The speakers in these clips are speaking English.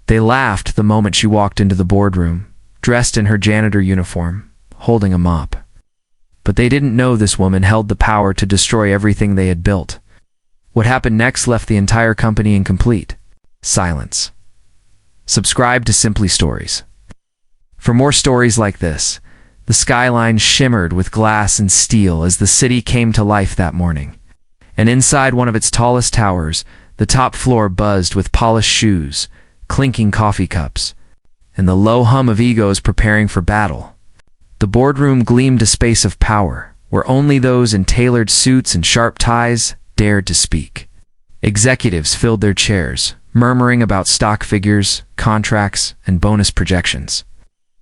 They laughed the moment she walked into the boardroom, dressed in her janitor uniform, holding a mop. But they didn't know this woman held the power to destroy everything they had built. What happened next left the entire company incomplete. Silence. Subscribe to Simply Stories. For more stories like this, the skyline shimmered with glass and steel as the city came to life that morning. And inside one of its tallest towers, the top floor buzzed with polished shoes, clinking coffee cups, and the low hum of egos preparing for battle. The boardroom gleamed a space of power, where only those in tailored suits and sharp ties dared to speak. Executives filled their chairs, murmuring about stock figures, contracts, and bonus projections.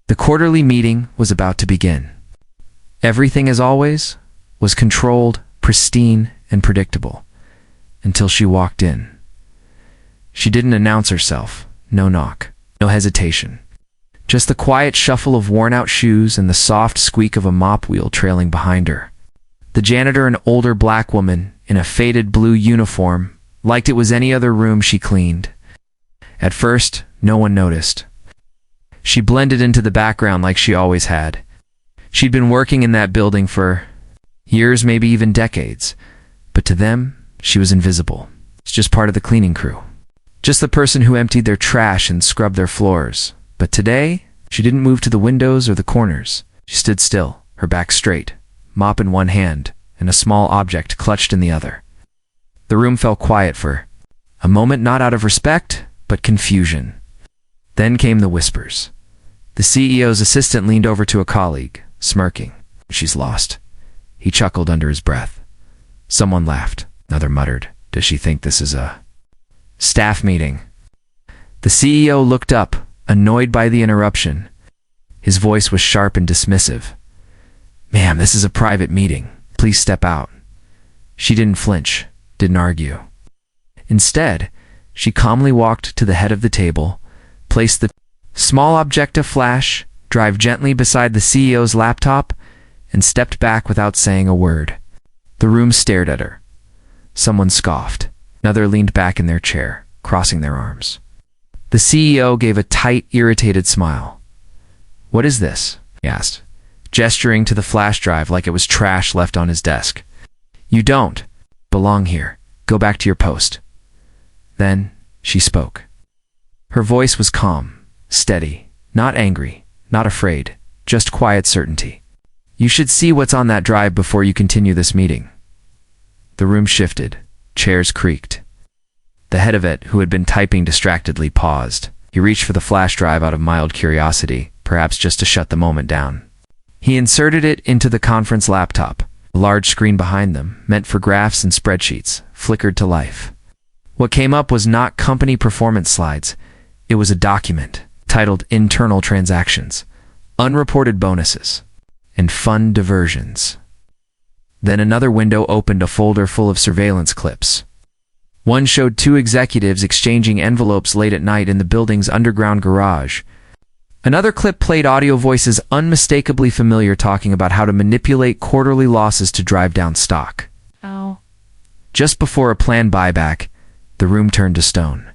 The quarterly meeting was about to begin. Everything, as always, was controlled, pristine, and predictable, until she walked in. She didn't announce herself. No knock, no hesitation. Just the quiet shuffle of worn-out shoes and the soft squeak of a mop wheel trailing behind her. The janitor, an older black woman in a faded blue uniform, liked it was any other room she cleaned. At first, no one noticed. She blended into the background like she always had. She'd been working in that building for years, maybe even decades. But to them, she was invisible. It's just part of the cleaning crew. Just the person who emptied their trash and scrubbed their floors. But today, she didn't move to the windows or the corners. She stood still, her back straight, mop in one hand, and a small object clutched in the other. The room fell quiet for a moment, not out of respect, but confusion. Then came the whispers. The CEO's assistant leaned over to a colleague, smirking. "She's lost." He chuckled under his breath. Someone laughed. Another muttered, "Does she think this is a staff meeting?" The CEO looked up, annoyed by the interruption. His voice was sharp and dismissive. "Ma'am, this is a private meeting. Please step out." She didn't flinch, didn't argue. Instead, she calmly walked to the head of the table, placed the small objective flash drive gently beside the CEO's laptop, and stepped back without saying a word. The room stared at her. Someone scoffed. Another leaned back in their chair, crossing their arms. The CEO gave a tight, irritated smile. "What is this?" he asked, gesturing to the flash drive like it was trash left on his desk. "You don't belong here. Go back to your post." Then she spoke. Her voice was calm, steady, not angry, not afraid, just quiet certainty. "You should see what's on that drive before you continue this meeting." The room shifted. Chairs creaked. The head of it, who had been typing distractedly, paused. He reached for the flash drive out of mild curiosity, perhaps just to shut the moment down. He inserted it into the conference laptop. A large screen behind them, meant for graphs and spreadsheets, flickered to life. What came up was not company performance slides. It was a document titled Internal Transactions, Unreported Bonuses, and Fund Diversions. Then another window opened, a folder full of surveillance clips. One showed two executives exchanging envelopes late at night in the building's underground garage. Another clip played audio voices unmistakably familiar talking about how to manipulate quarterly losses to drive down stock. Oh. Just before a planned buyback, the room turned to stone.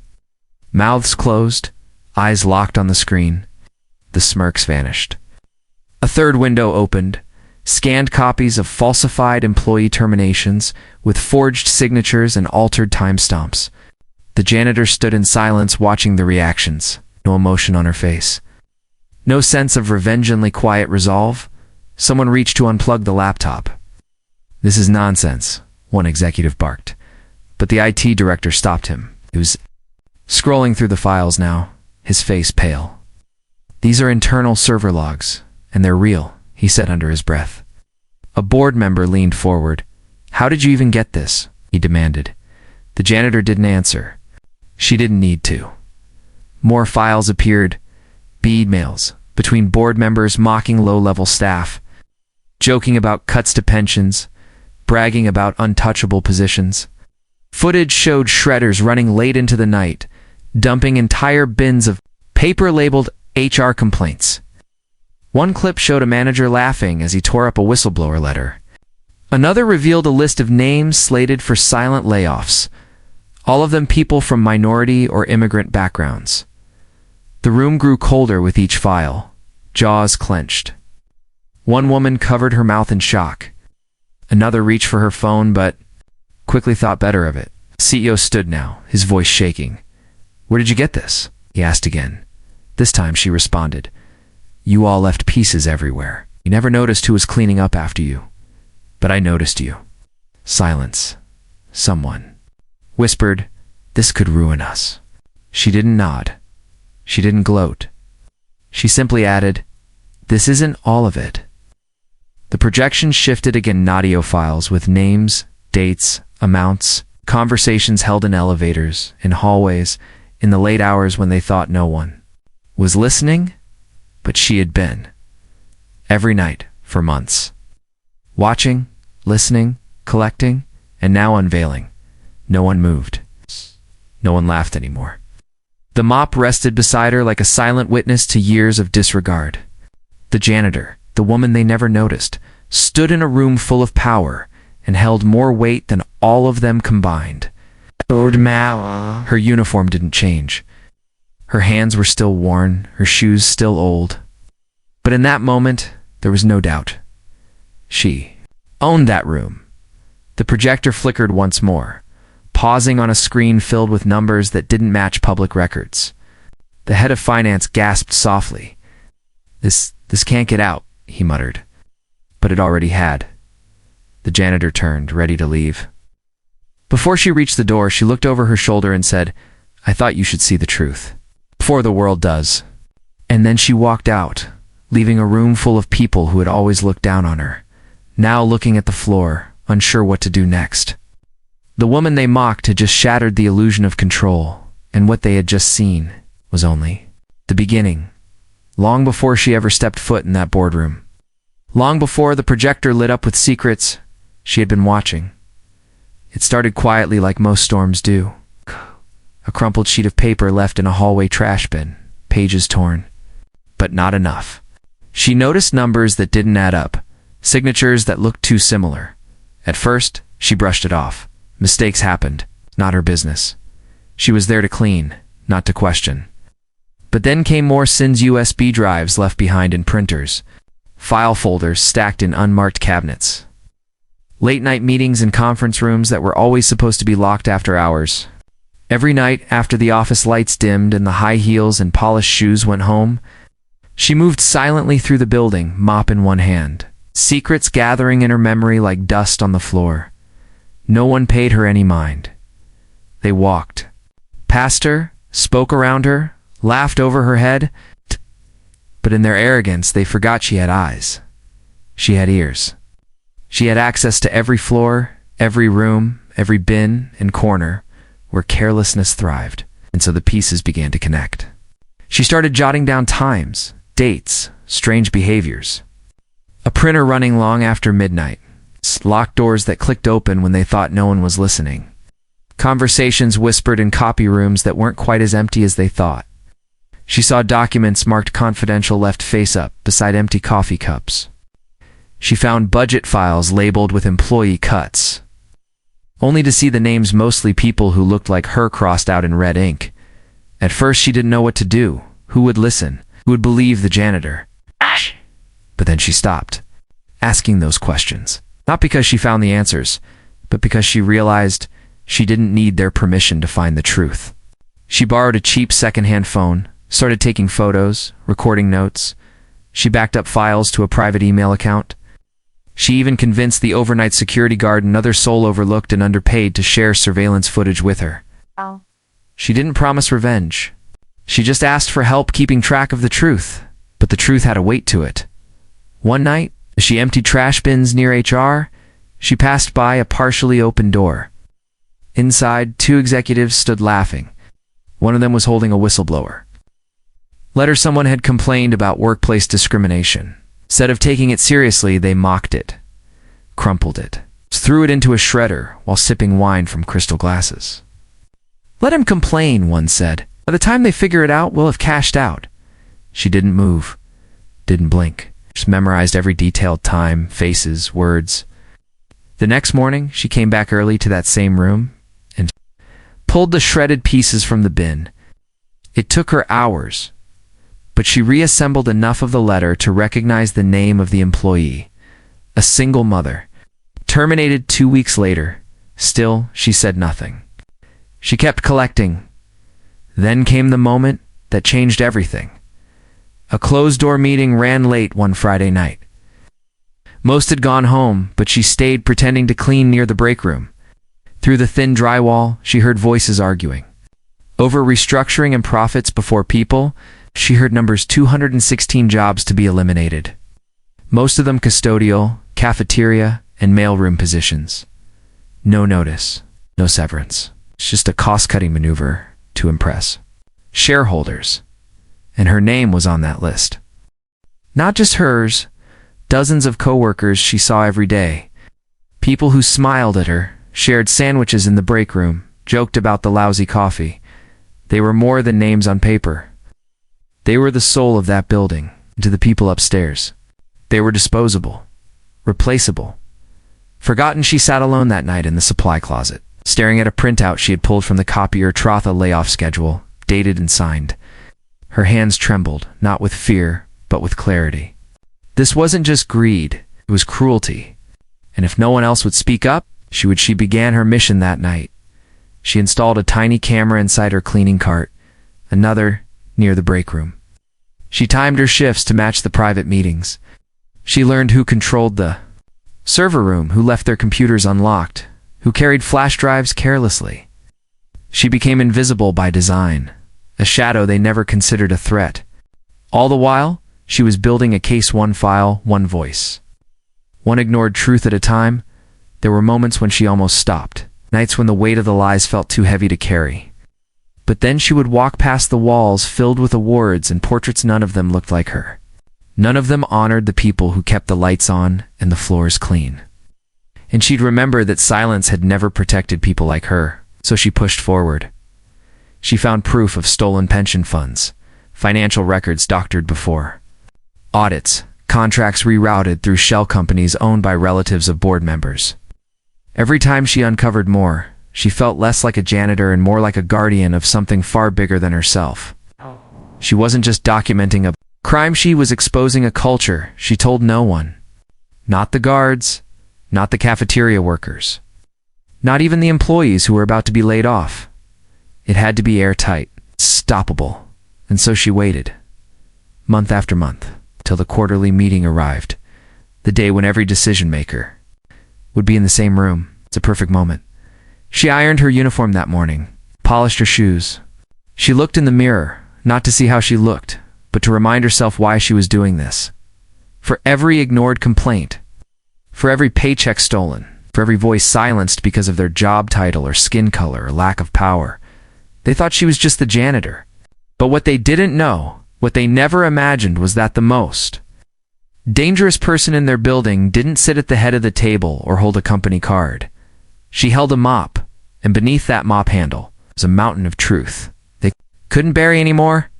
Mouths closed, eyes locked on the screen. The smirks vanished. A third window opened, scanned copies of falsified employee terminations with forged signatures and altered timestamps. The janitor stood in silence watching the reactions, no emotion on her face. No sense of revengingly quiet resolve. Someone reached to unplug the laptop. "This is nonsense," one executive barked. But the IT director stopped him. He was scrolling through the files now, his face pale. "These are internal server logs, and they're real," he said under his breath. A board member leaned forward. "How did you even get this?" he demanded. The janitor didn't answer. She didn't need to. More files appeared. Emails between board members mocking low-level staff, joking about cuts to pensions, bragging about untouchable positions. Footage showed shredders running late into the night, dumping entire bins of paper labeled HR complaints. One clip showed a manager laughing as he tore up a whistleblower letter. Another revealed a list of names slated for silent layoffs, all of them people from minority or immigrant backgrounds. The room grew colder with each file, jaws clenched. One woman covered her mouth in shock. Another reached for her phone, but quickly thought better of it. The CEO stood now, his voice shaking. "Where did you get this?" he asked again. This time she responded, "You all left pieces everywhere. You never noticed who was cleaning up after you. But I noticed you." Silence. Someone whispered, "This could ruin us." She didn't nod. She didn't gloat. She simply added, "This isn't all of it." The projection shifted again, audio files with names, dates, amounts, conversations held in elevators, in hallways, in the late hours when they thought no one was listening, but she had been. Every night for months. Watching, listening, collecting, and now unveiling. No one moved. No one laughed anymore. The mop rested beside her like a silent witness to years of disregard. The janitor, the woman they never noticed, stood in a room full of power and held more weight than all of them combined. Her uniform didn't change. Her hands were still worn, her shoes still old. But in that moment, there was no doubt. She owned that room. The projector flickered once more, pausing on a screen filled with numbers that didn't match public records. The head of finance gasped softly. This can't get out," he muttered. But it already had. The janitor turned, ready to leave. Before she reached the door, she looked over her shoulder and said, "I thought you should see the truth. Before the world does." And then she walked out, leaving a room full of people who had always looked down on her, now looking at the floor, unsure what to do next. The woman they mocked had just shattered the illusion of control, and what they had just seen was only the beginning. Long before she ever stepped foot in that boardroom, long before the projector lit up with secrets, she had been watching. It started quietly like most storms do. A crumpled sheet of paper left in a hallway trash bin, pages torn. But not enough. She noticed numbers that didn't add up, signatures that looked too similar. At first, she brushed it off. Mistakes happened, not her business. She was there to clean, not to question. But then came more sins: USB drives left behind in printers, file folders stacked in unmarked cabinets, late-night meetings in conference rooms that were always supposed to be locked after hours. Every night, after the office lights dimmed and the high heels and polished shoes went home, she moved silently through the building, mop in one hand, secrets gathering in her memory like dust on the floor. No one paid her any mind. They walked past her, spoke around her, laughed over her head, but in their arrogance they forgot she had eyes. She had ears. She had access to every floor, every room, every bin and corner where carelessness thrived, and so the pieces began to connect. She started jotting down times, dates, strange behaviors. A printer running long after midnight, locked doors that clicked open when they thought no one was listening, conversations whispered in copy rooms that weren't quite as empty as they thought. She saw documents marked confidential left face up beside empty coffee cups. She found budget files labeled with employee cuts, only to see the names mostly people who looked like her crossed out in red ink. At first she didn't know what to do, who would listen, who would believe the janitor. But then she stopped asking those questions, not because she found the answers, but because she realized she didn't need their permission to find the truth. She borrowed a cheap secondhand phone, started taking photos, recording notes. She backed up files to a private email account. She even convinced the overnight security guard, another soul overlooked and underpaid, to share surveillance footage with her. Oh. She didn't promise revenge. She just asked for help keeping track of the truth, but the truth had a weight to it. One night, as she emptied trash bins near HR, she passed by a partially open door. Inside, two executives stood laughing. One of them was holding a whistleblower. Later, someone had complained about workplace discrimination. Instead of taking it seriously, they mocked it, crumpled it, threw it into a shredder while sipping wine from crystal glasses. "Let him complain," one said. "By the time they figure it out, we'll have cashed out." She didn't move, didn't blink, just memorized every detailed time, faces, words. The next morning, she came back early to that same room and pulled the shredded pieces from the bin. It took her hours, but she reassembled enough of the letter to recognize the name of the employee. A single mother. Terminated 2 weeks later. Still, she said nothing. She kept collecting. Then came the moment that changed everything. A closed-door meeting ran late one Friday night. Most had gone home, but she stayed pretending to clean near the break room. Through the thin drywall, she heard voices arguing. Over restructuring and profits before people, she heard numbers 216 jobs to be eliminated. Most of them custodial, cafeteria, and mailroom positions. No notice, no severance. It's just a cost-cutting maneuver to impress shareholders. And her name was on that list. Not just hers, dozens of coworkers she saw every day. People who smiled at her, shared sandwiches in the break room, joked about the lousy coffee. They were more than names on paper. They were the soul of that building, and to the people upstairs. They were disposable, replaceable. Forgotten, she sat alone that night in the supply closet, staring at a printout she had pulled from the copier Trotha layoff schedule, dated and signed. Her hands trembled, not with fear, but with clarity. This wasn't just greed, it was cruelty. And if no one else would speak up, she began her mission that night. She installed a tiny camera inside her cleaning cart, another near the break room. She timed her shifts to match the private meetings. She learned who controlled the server room, who left their computers unlocked, who carried flash drives carelessly. She became invisible by design, a shadow they never considered a threat. All the while, she was building a case, one file, one voice. One ignored truth at a time. There were moments when she almost stopped, nights when the weight of the lies felt too heavy to carry. But then she would walk past the walls filled with awards and portraits. None of them looked like her. None of them honored the people who kept the lights on and the floors clean. And she'd remember that silence had never protected people like her, so she pushed forward. She found proof of stolen pension funds, financial records doctored before, audits, contracts rerouted through shell companies owned by relatives of board members. Every time she uncovered more, she felt less like a janitor and more like a guardian of something far bigger than herself. She wasn't just documenting a crime, she was exposing a culture she told no one. Not the guards, not the cafeteria workers, not even the employees who were about to be laid off. It had to be airtight, stoppable, and so she waited, month after month, till the quarterly meeting arrived, the day when every decision-maker would be in the same room. It's a perfect moment. She ironed her uniform that morning, polished her shoes. She looked in the mirror, not to see how she looked, but to remind herself why she was doing this. For every ignored complaint, for every paycheck stolen, for every voice silenced because of their job title or skin color or lack of power, they thought she was just the janitor. But what they didn't know, what they never imagined, was that the most dangerous person in their building didn't sit at the head of the table or hold a company card. She held a mop, and beneath that mop handle was a mountain of truth they couldn't bury anymore.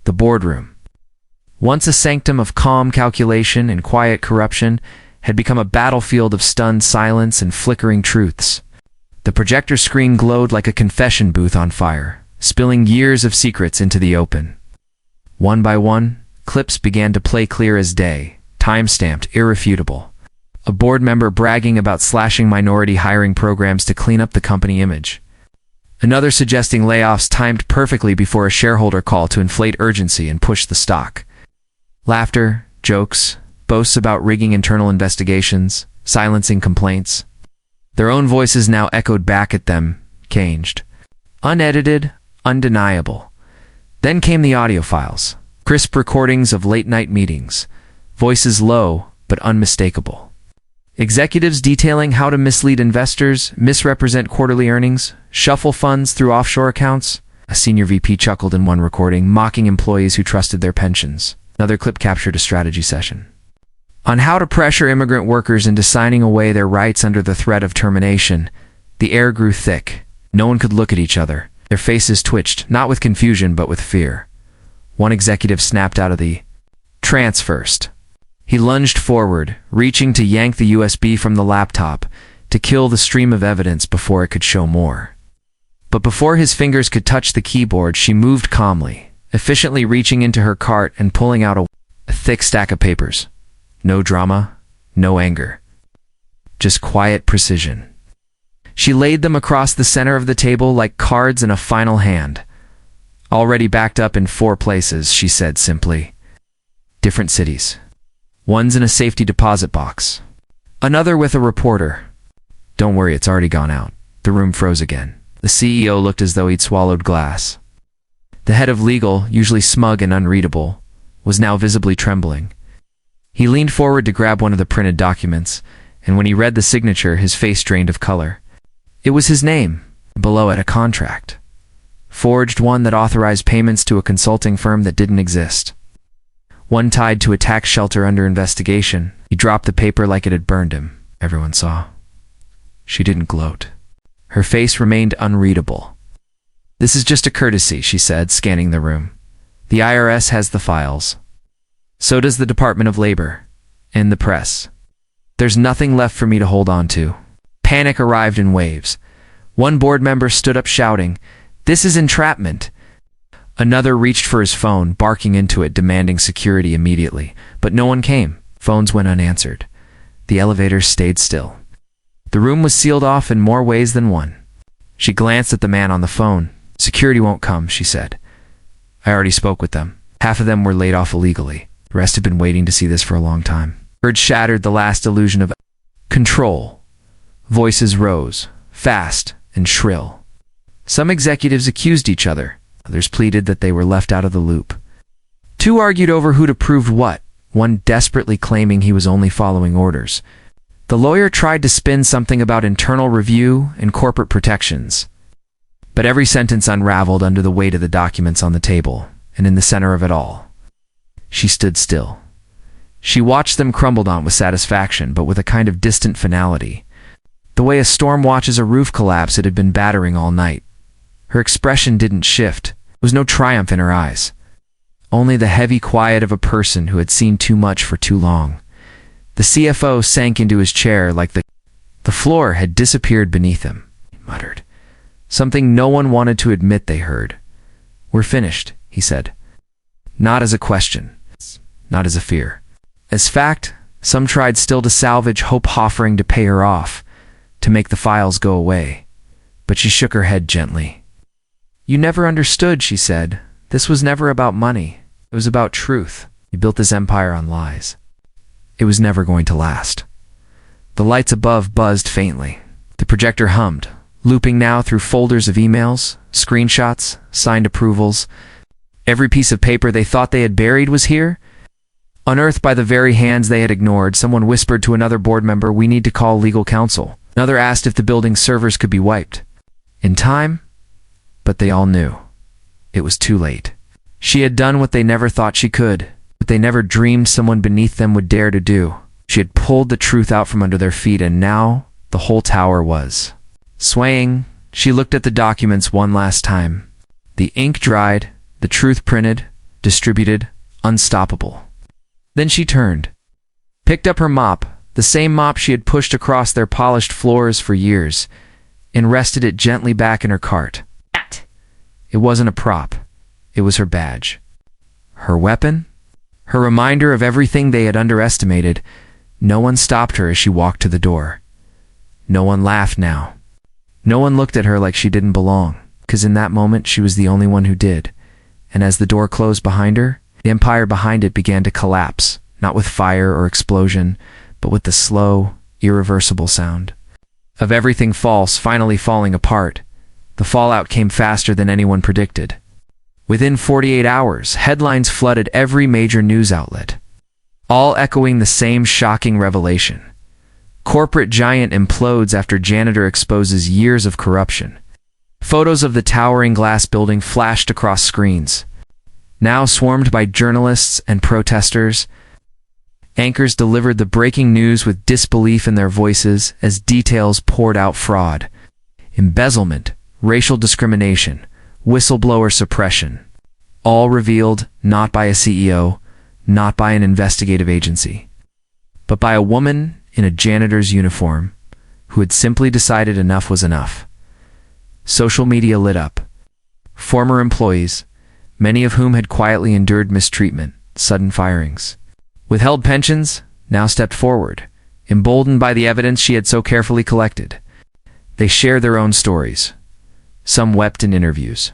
The boardroom, once a sanctum of calm calculation and quiet corruption, had become a battlefield of stunned silence and flickering truths. The projector screen glowed like a confession booth on fire, spilling years of secrets into the open. One by one, clips began to play clear as day, time-stamped, irrefutable. A board member bragging about slashing minority hiring programs to clean up the company image. Another suggesting layoffs timed perfectly before a shareholder call to inflate urgency and push the stock. Laughter, jokes, boasts about rigging internal investigations, silencing complaints. Their own voices now echoed back at them, caged. Unedited, undeniable. Then came the audio files, crisp recordings of late-night meetings, voices low but unmistakable. Executives detailing how to mislead investors, misrepresent quarterly earnings, shuffle funds through offshore accounts. A senior VP chuckled in one recording, mocking employees who trusted their pensions. Another clip captured a strategy session on how to pressure immigrant workers into signing away their rights under the threat of termination. The air grew thick. No one could look at each other. Their faces twitched, not with confusion but with fear. One executive snapped out of the trance first. He lunged forward, reaching to yank the USB from the laptop, to kill the stream of evidence before it could show more. But before his fingers could touch the keyboard, she moved calmly, efficiently reaching into her cart and pulling out a thick stack of papers. No drama, no anger. Just quiet precision. She laid them across the center of the table like cards in a final hand. Already backed up in 4 places, she said simply. Different cities. One's in a safety deposit box. Another with a reporter. Don't worry, it's already gone out. The room froze again. The CEO looked as though he'd swallowed glass. The head of legal, usually smug and unreadable, was now visibly trembling. He leaned forward to grab one of the printed documents, and when he read the signature, his face drained of color. It was his name, below it a contract. Forged one that authorized payments to a consulting firm that didn't exist. One tied to a tax shelter under investigation. He dropped the paper like it had burned him. Everyone saw. She didn't gloat. Her face remained unreadable. This is just a courtesy, she said, scanning the room. The IRS has the files. So does the Department of Labor. And the press. There's nothing left for me to hold on to. Panic arrived in waves. One board member stood up shouting, "This is entrapment." Another reached for his phone, barking into it, demanding security immediately. But no one came. Phones went unanswered. The elevators stayed still. The room was sealed off in more ways than one. She glanced at the man on the phone. "Security won't come," she said. "I already spoke with them. Half of them were laid off illegally. The rest have been waiting to see this for a long time." Words shattered the last illusion of control. Voices rose, fast and shrill. Some executives accused each other. Others pleaded that they were left out of the loop. 2 argued over who'd approved what, one desperately claiming he was only following orders. The lawyer tried to spin something about internal review and corporate protections. But every sentence unraveled under the weight of the documents on the table, and in the center of it all, she stood still. She watched them crumble on with satisfaction, but with a kind of distant finality. The way a storm watches a roof collapse, it had been battering all night. Her expression didn't shift. There was no triumph in her eyes. Only the heavy quiet of a person who had seen too much for too long. The CFO sank into his chair like the floor had disappeared beneath him. He muttered. Something no one wanted to admit they heard. "We're finished," he said. Not as a question. Not as a fear. As fact, some tried still to salvage hope, offering to pay her off, to make the files go away. But she shook her head gently. "You never understood," she said. "This was never about money. It was about truth. You built this empire on lies. It was never going to last." The lights above buzzed faintly. The projector hummed, looping now through folders of emails, screenshots, signed approvals. Every piece of paper they thought they had buried was here. Unearthed by the very hands they had ignored, someone whispered to another board member, "We need to call legal counsel." Another asked if the building's servers could be wiped. In time? But they all knew. It was too late. She had done what they never thought she could, what they never dreamed someone beneath them would dare to do. She had pulled the truth out from under their feet, and now the whole tower was swaying. She looked at the documents one last time. The ink dried, the truth printed, distributed, unstoppable. Then she turned, picked up her mop, the same mop she had pushed across their polished floors for years, and rested it gently back in her cart. It wasn't a prop. It was her badge. Her weapon? Her reminder of everything they had underestimated. No one stopped her as she walked to the door. No one laughed now. No one looked at her like she didn't belong, because in that moment she was the only one who did. And as the door closed behind her, the empire behind it began to collapse, not with fire or explosion, but with the slow, irreversible sound of everything false finally falling apart. The fallout came faster than anyone predicted. Within 48 hours, headlines flooded every major news outlet, all echoing the same shocking revelation. Corporate giant implodes after janitor exposes years of corruption. Photos of the towering glass building flashed across screens. Now swarmed by journalists and protesters, anchors delivered the breaking news with disbelief in their voices as details poured out: fraud, embezzlement, racial discrimination, whistleblower suppression, all revealed not by a CEO, not by an investigative agency, but by a woman in a janitor's uniform who had simply decided enough was enough. Social media lit up. Former employees, many of whom had quietly endured mistreatment, sudden firings. Withheld pensions now stepped forward, emboldened by the evidence she had so carefully collected. They shared their own stories. Some wept in interviews.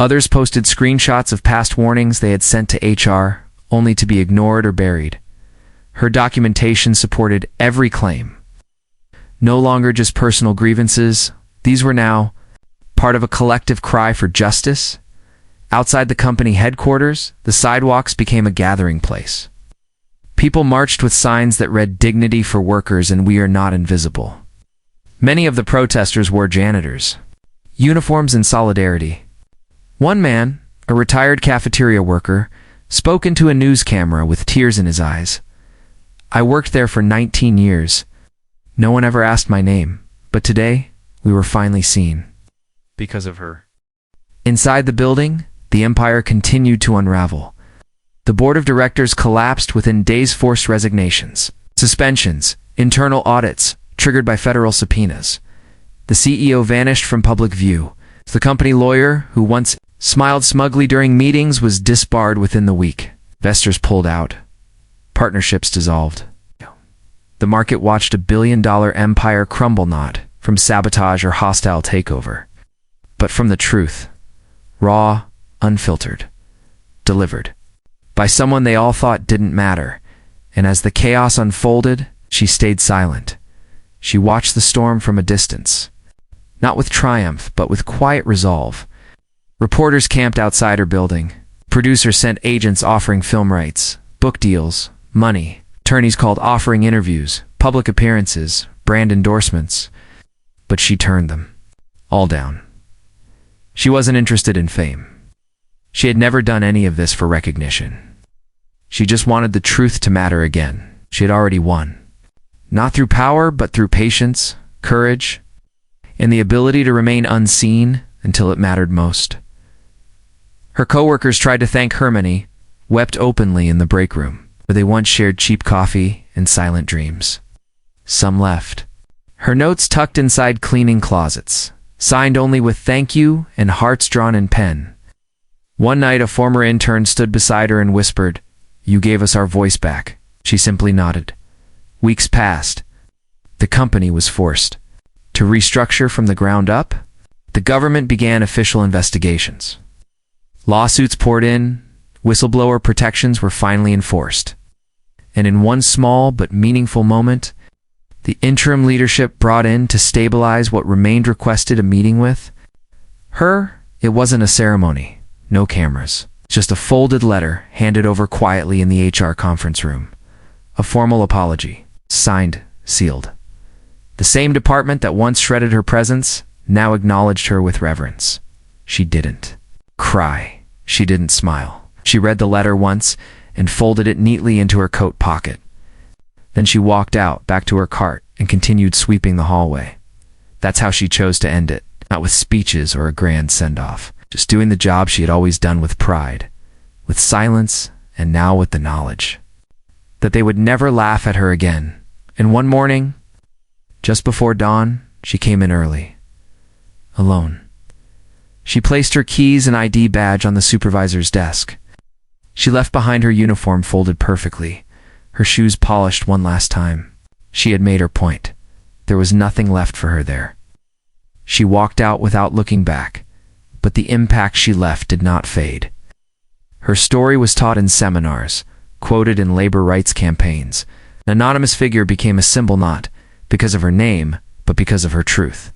Others posted screenshots of past warnings they had sent to HR, only to be ignored or buried. Her documentation supported every claim. No longer just personal grievances, these were now part of a collective cry for justice. Outside the company headquarters, the sidewalks became a gathering place. People marched with signs that read "Dignity for Workers" and "We are not invisible." Many of the protesters wore janitors' uniforms in solidarity. One man, a retired cafeteria worker, spoke into a news camera with tears in his eyes. "I worked there for 19 years. No one ever asked my name, but today we were finally seen. Because of her." Inside the building, the empire continued to unravel. The board of directors collapsed within days, forced resignations, suspensions, internal audits triggered by federal subpoenas. The CEO vanished from public view. The company lawyer, who once smiled smugly during meetings, was disbarred within the week. Investors pulled out. Partnerships dissolved. The market watched a billion-dollar empire crumble, not from sabotage or hostile takeover, but from the truth, raw, unfiltered, delivered by someone they all thought didn't matter. And as the chaos unfolded, she stayed silent. She watched the storm from a distance, not with triumph, but with quiet resolve. Reporters camped outside her building. Producers sent agents offering film rights, book deals, money. Attorneys called offering interviews, public appearances, brand endorsements. But she turned them all down. She wasn't interested in fame. She had never done any of this for recognition. She just wanted the truth to matter again. She had already won. Not through power, but through patience, courage, and the ability to remain unseen until it mattered most. Her coworkers tried to thank her, many wept openly in the break room, where they once shared cheap coffee and silent dreams. Some left. Her notes tucked inside cleaning closets, signed only with "thank you" and hearts drawn in pen. One night, a former intern stood beside her and whispered, "You gave us our voice back." She simply nodded. Weeks passed. The company was forced to restructure from the ground up. The government began official investigations. Lawsuits poured in. Whistleblower protections were finally enforced. And in one small but meaningful moment, the interim leadership brought in to stabilize what remained requested a meeting with her. It wasn't a ceremony, no cameras, just a folded letter handed over quietly in the HR conference room. A formal apology, signed, sealed. The same department that once shredded her presence now acknowledged her with reverence. She didn't cry. She didn't smile. She read the letter once and folded it neatly into her coat pocket. Then she walked out, back to her cart, and continued sweeping the hallway. That's how she chose to end it, not with speeches or a grand send-off, just doing the job she had always done with pride, with silence, and now with the knowledge that they would never laugh at her again. And one morning, just before dawn, she came in early, alone. She placed her keys and ID badge on the supervisor's desk. She left behind her uniform folded perfectly, her shoes polished one last time. She had made her point. There was nothing left for her there. She walked out without looking back, but the impact she left did not fade. Her story was taught in seminars, quoted in labor rights campaigns. An anonymous figure became a symbol not because of her name, but because of her truth.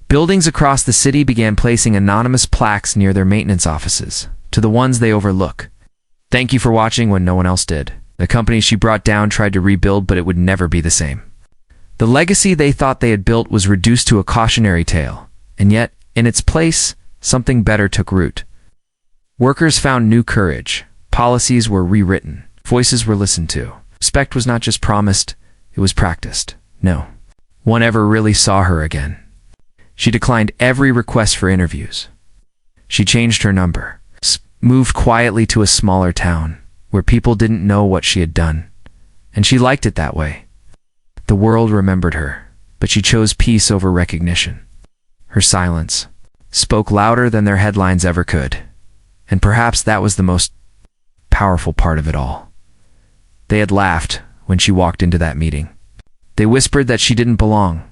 Buildings across the city began placing anonymous plaques near their maintenance offices, to the ones they overlook. Thank you for watching when no one else did. The company she brought down tried to rebuild, but it would never be the same. The legacy they thought they had built was reduced to a cautionary tale, and yet, in its place, something better took root. Workers found new courage. Policies were rewritten. Voices were listened to. Respect was not just promised, it was practiced. No one ever really saw her again. She declined every request for interviews. She changed her number, moved quietly to a smaller town, where people didn't know what she had done. And she liked it that way. The world remembered her, but she chose peace over recognition. Her silence spoke louder than their headlines ever could. And perhaps that was the most powerful part of it all. They had laughed when she walked into that meeting. They whispered that she didn't belong.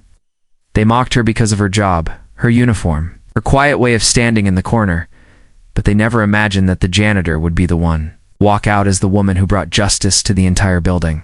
They mocked her because of her job, her uniform, her quiet way of standing in the corner, but they never imagined that the janitor would be the one, walk out as the woman who brought justice to the entire building.